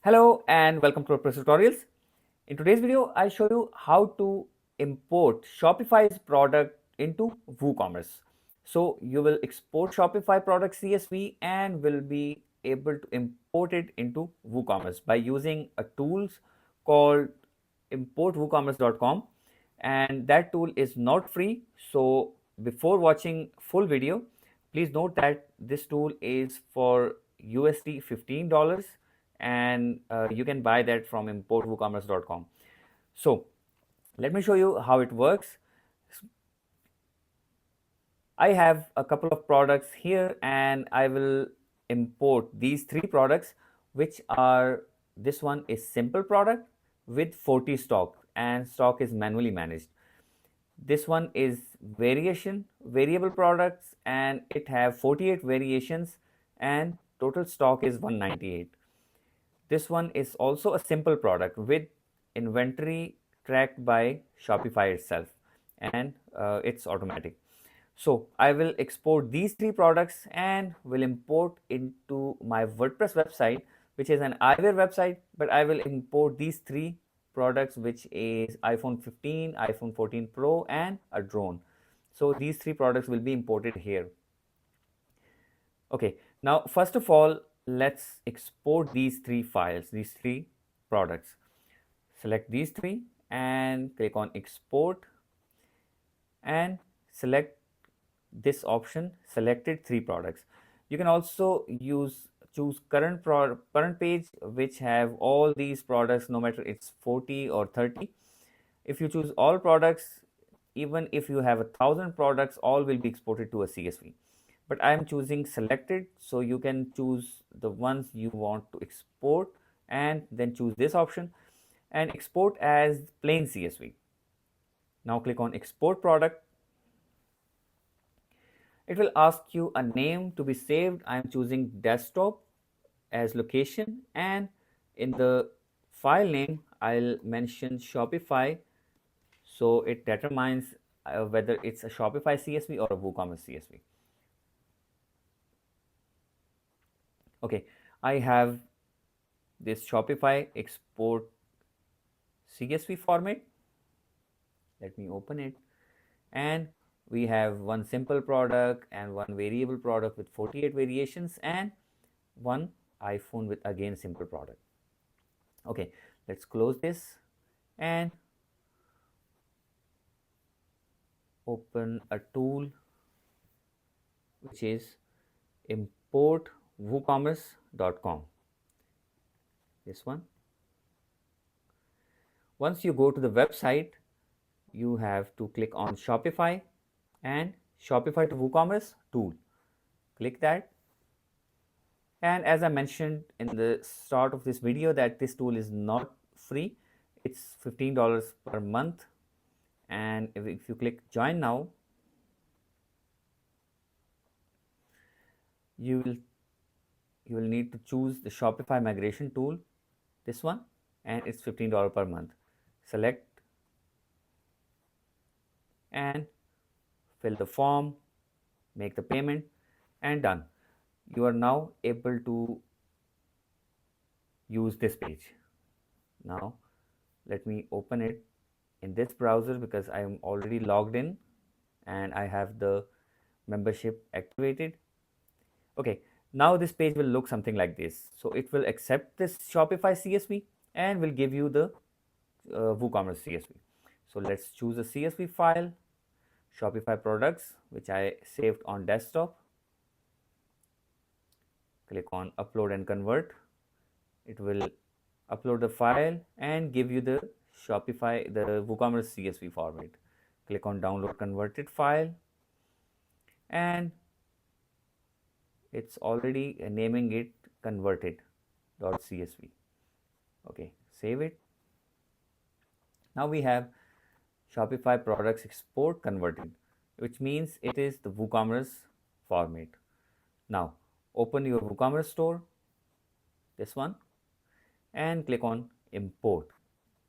Hello and welcome to our Press Tutorials. In today's video, I'll show you how to import Shopify's product into WooCommerce. So you will export Shopify product CSV and will be able to import it into WooCommerce by using a tool called importwoocommerce.com, and that tool is not free. So before watching full video, please note that this tool is for USD $15, and you can buy that from importwoocommerce.com. So let me show you how it works. I have a couple of products here and I will import these three products, which are, this one is simple product with 40 stock and stock is manually managed. This one is variable products and it have 48 variations and total stock is 198. This one is also a simple product with inventory tracked by Shopify itself, and it's automatic. So I will export these three products and will import into my WordPress website, which is an eyewear website, but I will import these three products, which is iPhone 15, iPhone 14 Pro, and a drone. So these three products will be imported here. Okay, now first of all, let's export these three files, these three products. Select these three and click on export and select this option, selected three products. You can also choose current page, which have all these products, no matter it's 40 or 30. If you choose all products, even if you have 1,000 products, all will be exported to a CSV. But I am choosing selected, so you can choose the ones you want to export and then choose this option and export as plain CSV. Now click on export product. It will ask you a name to be saved. I am choosing desktop as location, and in the file name I'll mention Shopify, so it determines whether it's a Shopify CSV or a WooCommerce CSV. Okay, I have this Shopify export CSV format. Let me open it, and we have one simple product and one variable product with 48 variations and one iPhone with again simple product. Okay, let's close this and open a tool which is importwoocommerce.com. This one. Once you go to the website, you have to click on Shopify and Shopify to WooCommerce tool. Click that. And as I mentioned in the start of this video, that this tool is not free. It's $15 per month. And if you click join now, you will need to choose the Shopify migration tool, this one, and it's $15 per month. Select and fill the form, make the payment, and done. You are now able to use this page. Now let me open it in this browser because I am already logged in and I have the membership activated. Okay, now this page will look something like this. So it will accept this Shopify CSV and will give you the WooCommerce CSV. So let's choose a CSV file, Shopify products, which I saved on desktop. Click on upload and convert. It will upload the file and give you the Shopify, the WooCommerce CSV format. Click on download converted file and it's already naming it converted.csv. Okay, save it. Now we have Shopify products export converted, which means it is the WooCommerce format. Now open your WooCommerce store, this one, and click on import.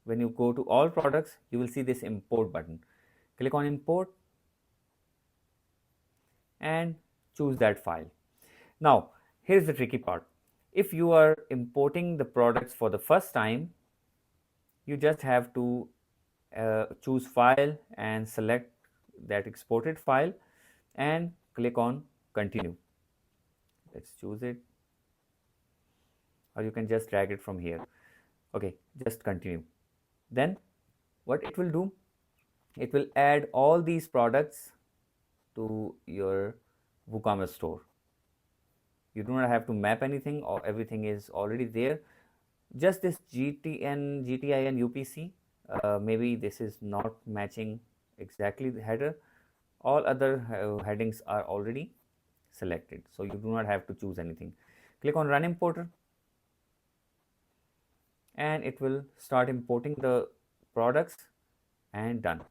When you go to all products, you will see this import button. Click on import and choose that file. Now here's the tricky part. If you are importing the products for the first time, you just have to choose file and select that exported file and click on continue. Let's choose it, or you can just drag it from here. Okay, just continue. Then what it will do, it will add all these products to your WooCommerce store. You do not have to map anything, or everything is already there. Just this GTN, GTIN, UPC, maybe this is not matching exactly the header. All other headings are already selected, so you do not have to choose anything. Click on run importer and it will start importing the products, and done.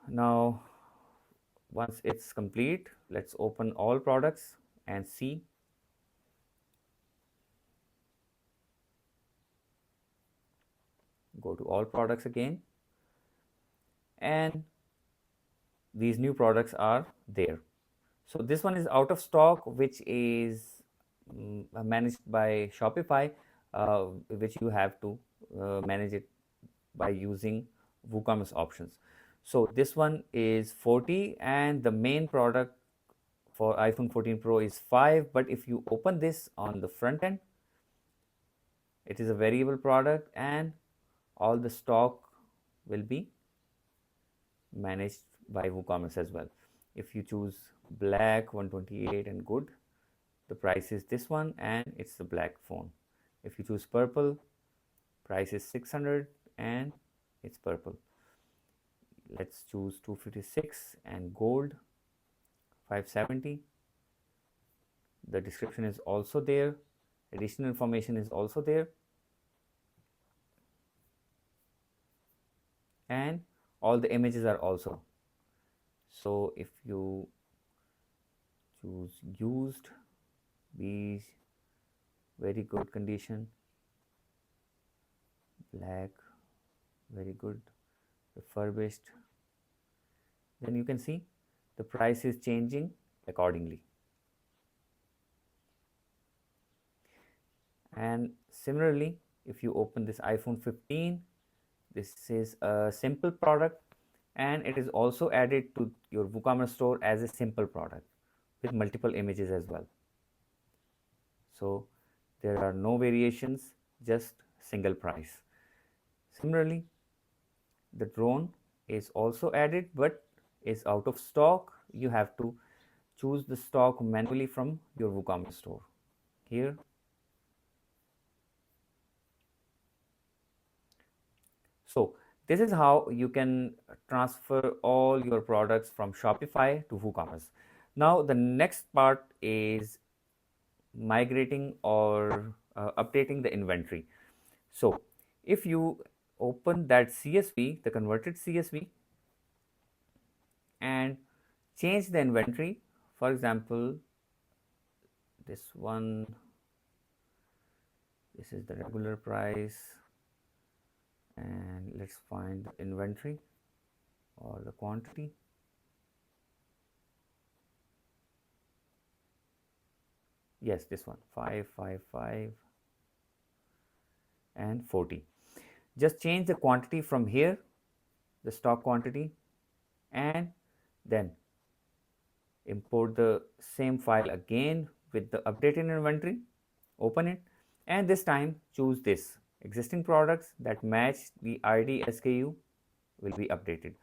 Now once it's complete, let's open all products and see. Go to all products again, and these new products are there. So this one is out of stock, which is managed by Shopify, which you have to manage it by using WooCommerce options. So this one is 40, and the main product for iPhone 14 Pro is 5. But if you open this on the front end, it is a variable product, and all the stock will be managed by WooCommerce as well. If you choose black 128 and good, the price is this one, and it's the black phone. If you choose purple, price is 600 and it's purple. Let's choose 256 and gold 570. The description is also there, additional information is also there, and all the images are also. So if you choose used, be very good condition, black very good, refurbished, then you can see the price is changing accordingly. And similarly, if you open this iPhone 15, this is a simple product, and it is also added to your WooCommerce store as a simple product with multiple images as well. So there are no variations, just single price. Similarly, the drone is also added but is out of stock. You have to choose the stock manually from your WooCommerce store. Here, so this is how you can transfer all your products from Shopify to WooCommerce. Now the next part is migrating or updating the inventory. So if you open that CSV, the converted CSV, and change the inventory, for example, this one, this is the regular price, and let's find the inventory or the quantity. Yes, this one, 555 and 40. Just change the quantity from here, the stock quantity, and then import the same file again with the updated inventory, open it, and this time choose this existing products that match the ID SKU will be updated.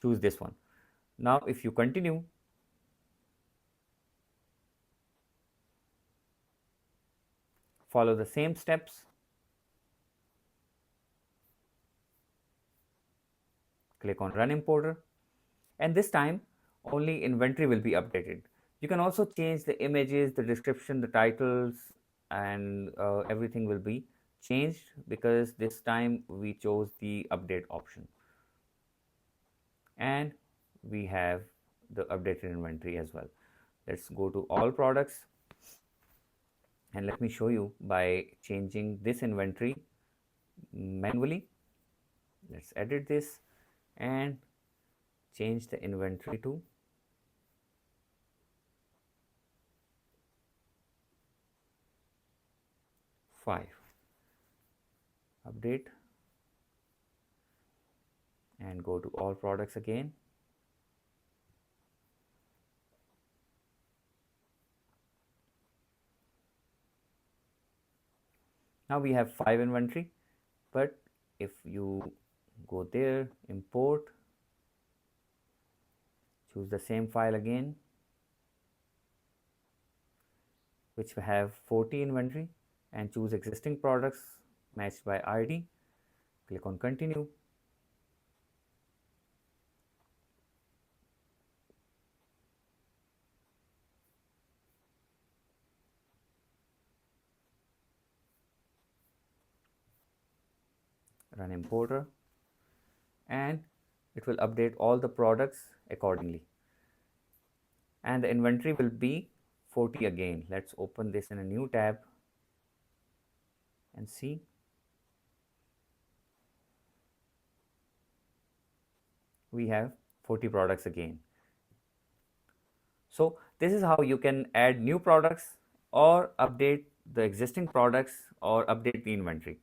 Choose this one. Now if you continue, follow the same steps, click on run importer, and this time only inventory will be updated. You can also change the images, the description, the titles, and everything will be changed because this time we chose the update option, and we have the updated inventory as well. Let's go to all products, and let me show you by changing this inventory manually. Let's edit this and change the inventory to . 5. Update and go to all products again. Now we have 5 inventory, but if you go there, import, choose the same file again, which we have 40 inventory, and choose existing products matched by ID. Click on continue. Run importer, and it will update all the products accordingly. And the inventory will be 40 again. Let's open this in a new tab and see. We have 40 products again. So this is how you can add new products or update the existing products or update the inventory.